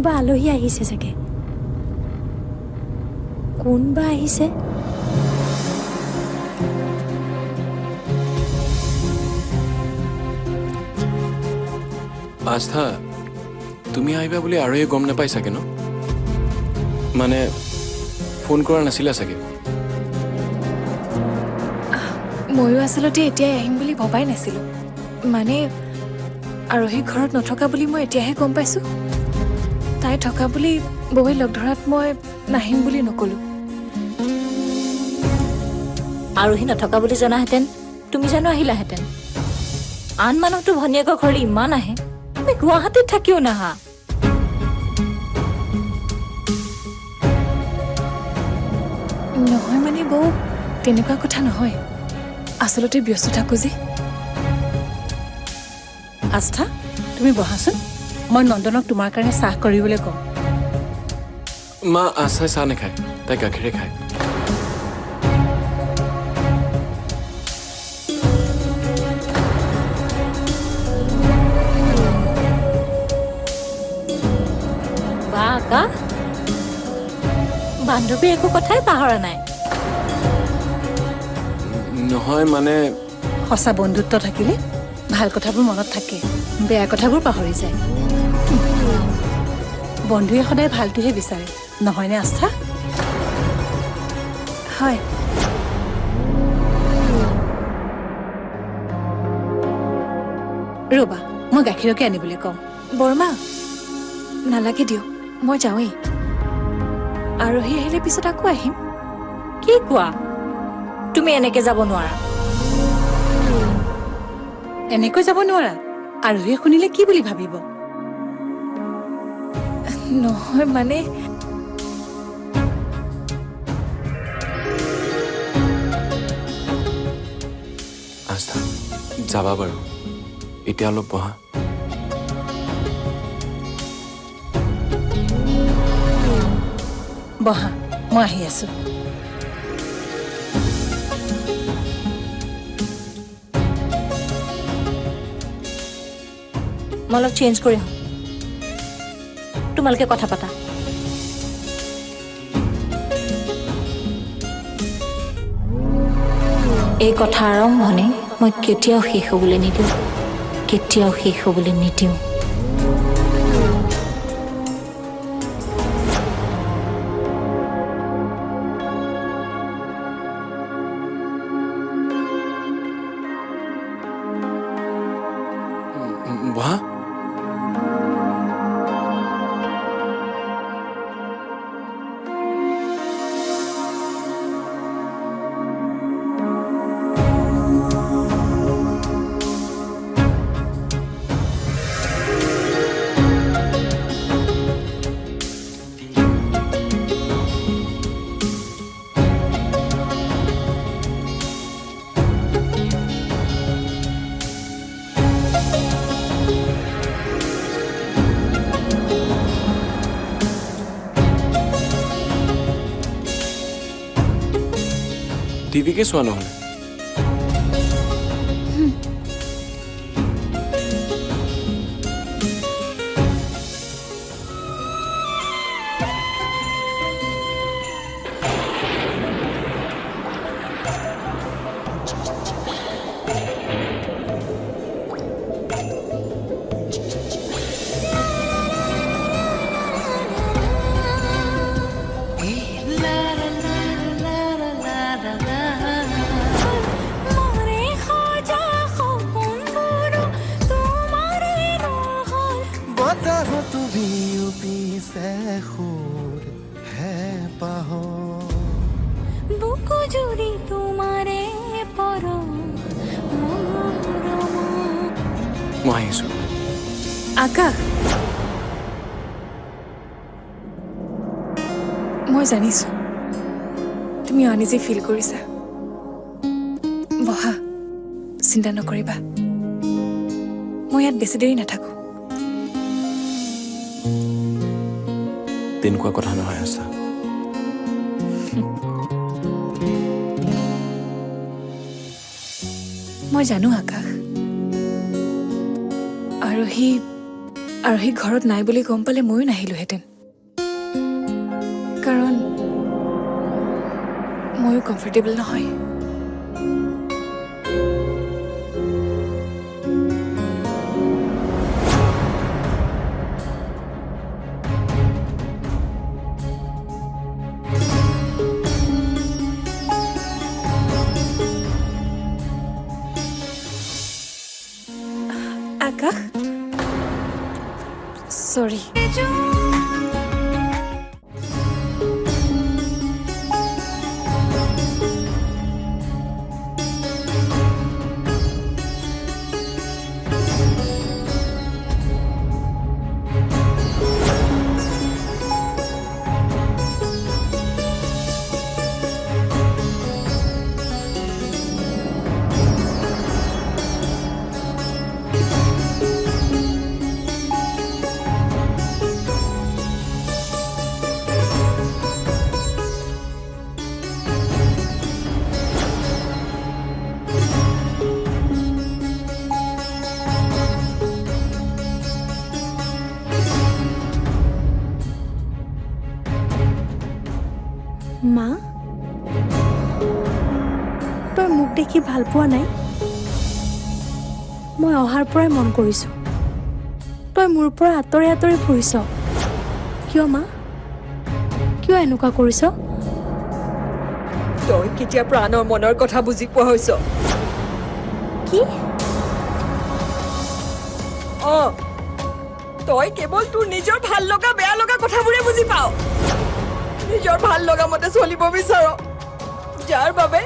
কোনোবা আলহী আহিছে চাগে কোনবা আহিছে আস্থা তুমি আহিবা বুলি আৰু গম নাপাই চাগে ন মানে ফোন কৰা নাছিলা চাগে ময়ো আচলতে এতিয়াই আহিম বুলি ভবাই নাছিলোঁ মানে আৰোহী ঘৰত নথকা বুলি মই এতিয়াহে গম পাইছোঁ তাই থকা বুলি বৌৱে লগ ধৰাত মই নাহিম বুলি নক'লোঁ আৰোহী নথকা বুলি জনাহেঁতেন তুমি জানো আহিলাহেঁতেন আন মানুহতো ভনীয়েকৰ ঘৰলৈ ইমান আহে তুমি গুৱাহাটীত থাকিও নাহা নহয় মানে বৌ তেনেকুৱা কথা নহয় আচলতে ব্যস্ত থাকোঁ যে আস্থা তুমি বহাচোন মই নন্দনক তোমাৰ কাৰণে চাহ কৰিবলৈ কওঁ মা আস্থাই চাহ নাখায় তাই গাখীৰে খায় বা আকা বান্ধৱীৰ একো কথাই পাহৰা নাই নহয় মানে সঁচা বন্ধুত্ব থাকিলে ভাল কথাবোৰ মনত থাকে বেয়া কথাবোৰ পাহৰি যায় বন্ধুৱে সদায় ভালটোহে বিচাৰে নহয়নে আস্থা হয় ৰ'বা মই গাখীৰকে আনিবলৈ কওঁ বৰমা নালাগে দিয়ক মই যাওঁৱেই আৰোহী আহিলে পিছত আকৌ আহিম কি কোৱা তুমি এনেকে যাব নোৱাৰা এনেকৈ যাব নোৱাৰা আৰোহীয়ে শুনিলে কি বুলি ভাবিব নহয় মানে আস্থা যাবা বাৰু এতিয়া অলপ বহা বহা মই আহি আছো মই অলপ চেঞ্জ কৰি আহোঁ তোমালোকে কথা পাতা এই কথা আৰম্ভণি মই কেতিয়াও শেষ হ'বলৈ নিদিওঁ কেতিয়াও শেষ হ'বলৈ নিদিওঁ বহা টিভিকে চোৱা নহ'লে মই আহিছোঁ আকাশ মই জানিছোঁ তুমি অনিজি ফিল কৰিছা বহা চিন্তা নকৰিবা মই ইয়াত বেছি দেৰি নাথাকোঁ তেনেকুৱা কথা নহয় আস্থা মই জানো আকাশ আৰোহী আৰোহী ঘৰত নাই বুলি গম পালে ময়ো নাহিলোহেঁতেন কাৰণ ময়ো কমফৰ্টেবল নহয় আকাশ সৰি মা তই মোক দেখি ভাল পোৱা নাই মই অহাৰ পৰাই মন কৰিছোঁ তই মোৰ পৰা আঁতৰি আঁতৰি ফুৰিছ কিয় মা কিয় এনেকুৱা কৰিছ তই কেতিয়া প্ৰাণৰ মনৰ কথা বুজি পোৱা হৈছ কি তই কেৱল তোৰ নিজৰ ভাল লগা বেয়া লগা কথাবোৰে বুজি পাও নিজৰ ভাল লগা মতে চলিব বিচাৰ যাৰ বাবে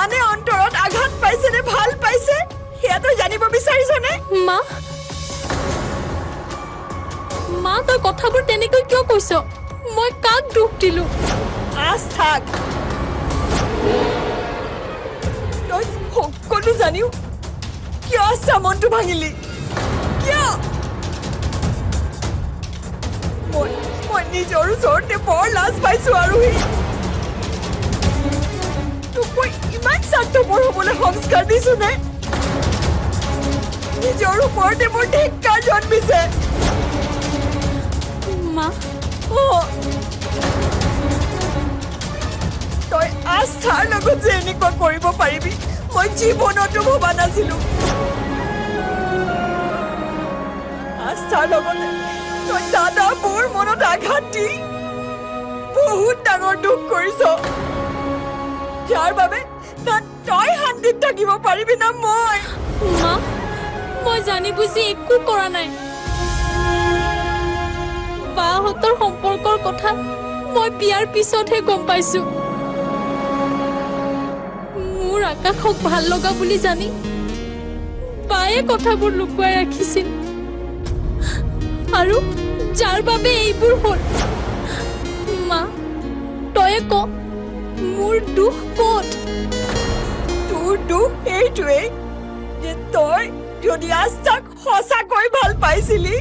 আনে অন্তৰত আঘাত পাইছে নে ভাল পাইছে সেয়া তই জানিব বিচাৰিছনে মা মা তই কথাবোৰ তেনেকৈ কিয় কৈছ মই কাক দুখ দিলোঁ আজ থাক তই সকলো জানিও কিয় আস্থা মনটো ভাঙিলি কিয় মই নিজৰ ওচৰতে বৰ লাজ পাইছো আৰু তোক মই ইমান স্বাৰ্থপৰ হ'বলৈ সংস্কাৰ দিছো নে নিজৰ ওপৰতে মোৰ ধিক্কাৰ জন্মিছে মা তই আস্থাৰ লগত যে এনেকুৱা কৰিব পাৰিবি মই জীৱনতো ভবা নাছিলো আস্থাৰ লগতে তই দাদা মোৰ মনত আঘাত দি বহুত ডাঙৰ দুখ কৰিছ যাৰ বাবে না তই শান্তিত থাকিব পাৰিবি না মই মা মই জানি বুজি একো কৰা নাই বাহঁতৰ সম্পৰ্কৰ কথা মই বিয়াৰ পিছতহে গম পাইছো মোৰ আকাশক ভাল লগা বুলি জানি বায়ে কথাবোৰ লুকুৱাই ৰাখিছিল আৰু যাৰ বাবে এইবোৰ হ'ল মা তয়ে ক মোৰ দুখ ক'ত তোৰ দুখ এইটোৱেই যে তই যদি আস্থাক সঁচাকৈ ভাল পাইছিলি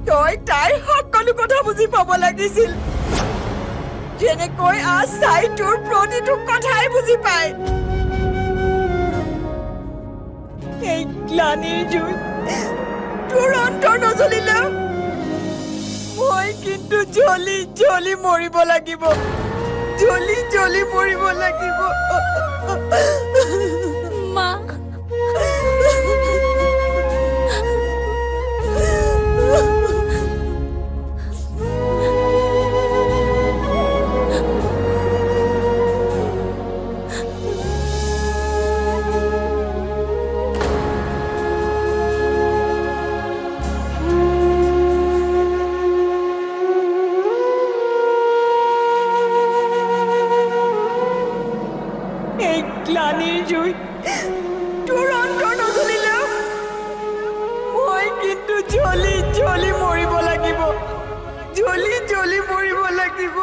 তই তাইৰ সকলো কথা বুজি পাব লাগিছিল যেনেকৈ আস্থাই তোৰ প্ৰতিটো কথাই বুজি পায় এই গ্লানিৰ জুই তোৰ অন্তৰ নজ্বলিলেও মই কিন্তু জ্বলি জ্বলি মৰিব লাগিব জ্বলি জ্বলি মৰিব লাগিব মা এই গ্লানিৰ জুই তোৰ অন্তৰ নজ্বলিলেও মই কিন্তু জ্বলি জ্বলি মৰিব লাগিব জ্বলি জ্বলি মৰিব লাগিব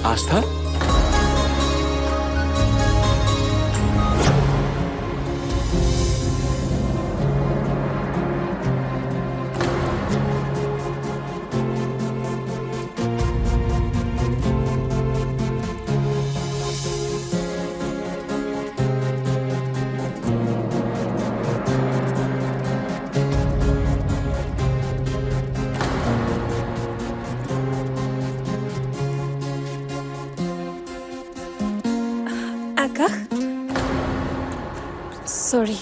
আস্থা আকাশ চৰি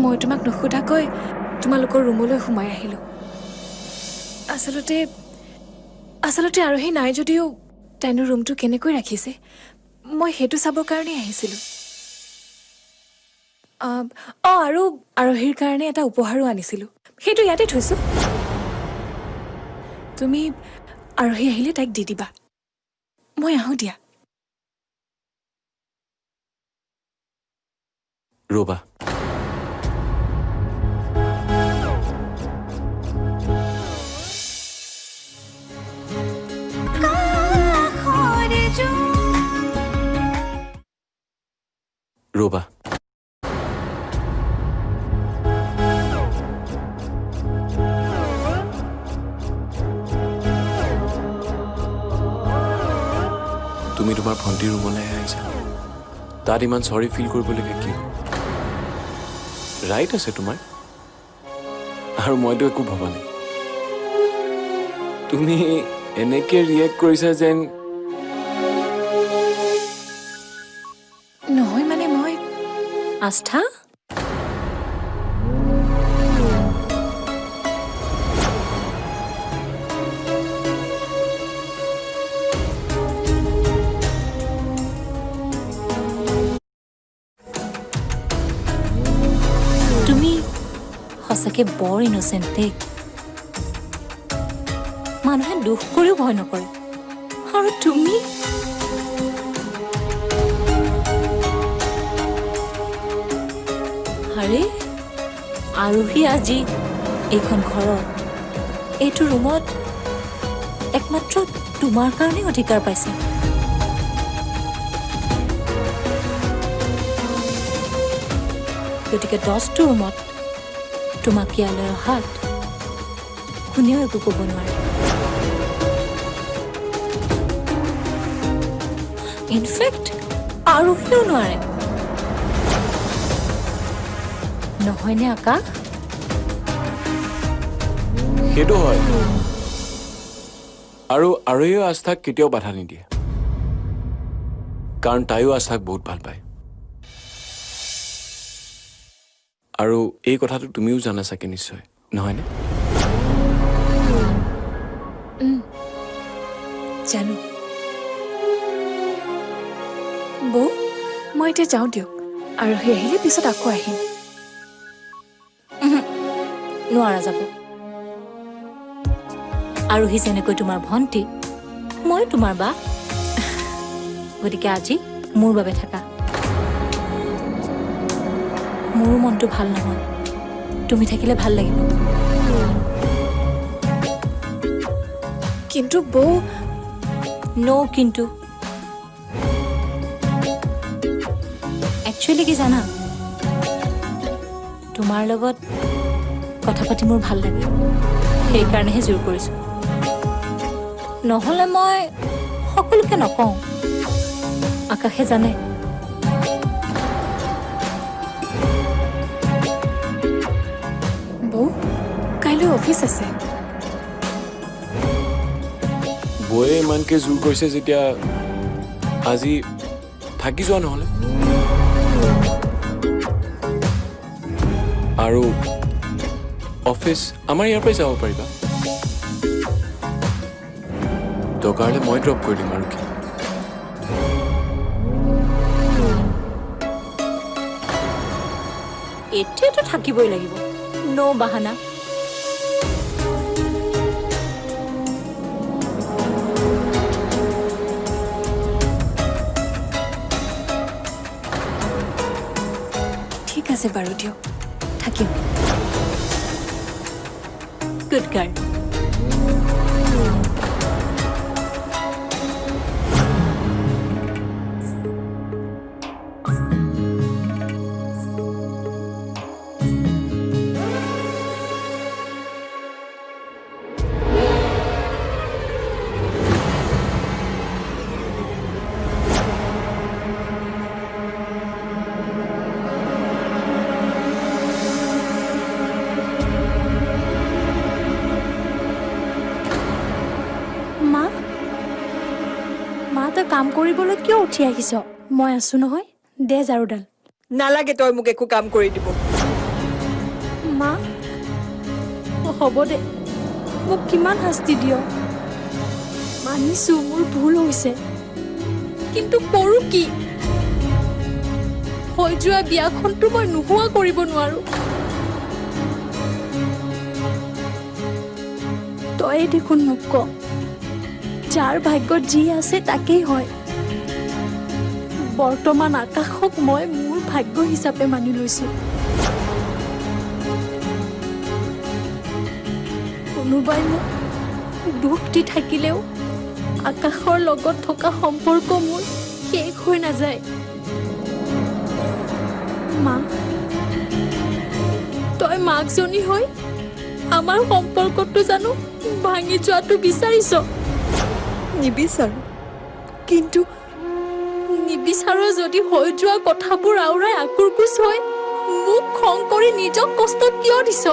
মই তোমাক নুসুধাকৈ তোমালোকৰ ৰুমলৈ সোমাই আহিলোঁ আচলতে আৰোহী নাই যদিও তাইনো ৰুমটো কেনেকৈ ৰাখিছে মই সেইটো চাবৰ কাৰণেই আহিছিলোঁ আৰু আৰোহীৰ কাৰণে এটা উপহাৰো আনিছিলোঁ সেইটো ইয়াতে থৈছোঁ তুমি আৰোহী আহিলে তাইক দি দিবা মই আহোঁ দিয়া ৰবা ৰবা তুমি তোমাৰ ভণ্টিৰ ৰুমলৈ আহিছা তাত ইমান চৰি ফিল কৰিবলগীয়া কি ৰাইট আছে তোমাৰ আৰু মইতো একো ভবা নাই তুমি এনেকে ৰিয়েক্ট কৰিছা যেন নহয় মানে মই আস্থা তুমি সঁচাকে বৰ ইনচেণ্ট দেই মানুহে দুখ কৰিও ভয় নকৰে আৰু তুমি আৰে আৰোহী আজি এইখন ঘৰত এইটো ৰুমত একমাত্ৰ তোমাৰ কাৰণে অধিকাৰ পাইছে গতিকে 10টো ৰুমত তোমাক ইয়ালৈ অহাত কোনেও একো ক'ব নোৱাৰে ইনফেক্ট আৰোহীও নোৱাৰে নহয়নে আকাশ সেইটো হয় আৰু আৰোহীও আস্থাক কেতিয়াও বাধা নিদিয়ে কাৰণ তাইও আস্থাক বহুত ভাল পায় আৰু এই কথাটো তুমিও জানা চাগে নিশ্চয় নহয়নে জানো বৌ মই এতিয়া যাওঁ দিয়ক আৰোহী আহিলে পিছত আকৌ আহিম নোৱাৰা যাব আৰোহী যেনেকৈ তোমাৰ ভণ্টি মই তোমাৰ বা গতিকে আজি মোৰ বাবে থাকা মোৰো মনটো ভাল নহয় তুমি থাকিলে ভাল লাগিব কিন্তু বৌ কিন্তু একচুৱেলি কি জানা তোমাৰ লগত কথা পাতি মোৰ ভাল লাগে সেইকাৰণেহে জোৰ কৰিছোঁ নহ'লে মই সকলোকে নকওঁ আকাশে জানে বৌ কাইলৈ অফিচ আছে বৌয়ে ইমানকে জোৰ কৰিছে যেতিয়া আজি থাকি যোৱা নহ'লে আৰু অফিচ আমাৰ ইয়াৰ পৰাই যাব পাৰিবা দৰকাৰ হ'লে মই ড্ৰপ কৰি দিম আৰু কি এতিয়াতো থাকিবই লাগিব নো বাহানা ঠিক আছে বাৰু দিয়ক থাকিম গুড গাৰ্ল মা তই কাম কৰিবলৈ কিয় উঠি আহিছ মই আছো নহয় দে ঝাৰুডাল নালাগে তই মোক একো কাম কৰি দিব মা হ'ব দে মোক কিমান শাস্তি দিয় মানিছো মোৰ ভুল হৈছে কিন্তু কৰো কি হৈ যোৱা বিয়াখনটো মই নোহোৱা কৰিব নোৱাৰো তই দেখোন মোক ক যাৰ ভাগ্যত যি আছে তাকেই হয় বৰ্তমান আকাশক মই মোৰ ভাগ্য হিচাপে মানি লৈছো কোনোবাই মোক দুখ দি থাকিলেও আকাশৰ লগত থকা সম্পৰ্ক মোৰ শেষ হৈ নাযায় মা তই মাকজনী হৈ আমাৰ সম্পৰ্কটো জানো ভাঙি যোৱাটো বিচাৰিছ নিবিচাৰো কিন্তু নিবিচাৰ যদি হৈ যোৱা কথাবোৰ আওৰাই আকুৰকুচ হৈ মোক খং কৰি নিজক কষ্ট কিয় দিছ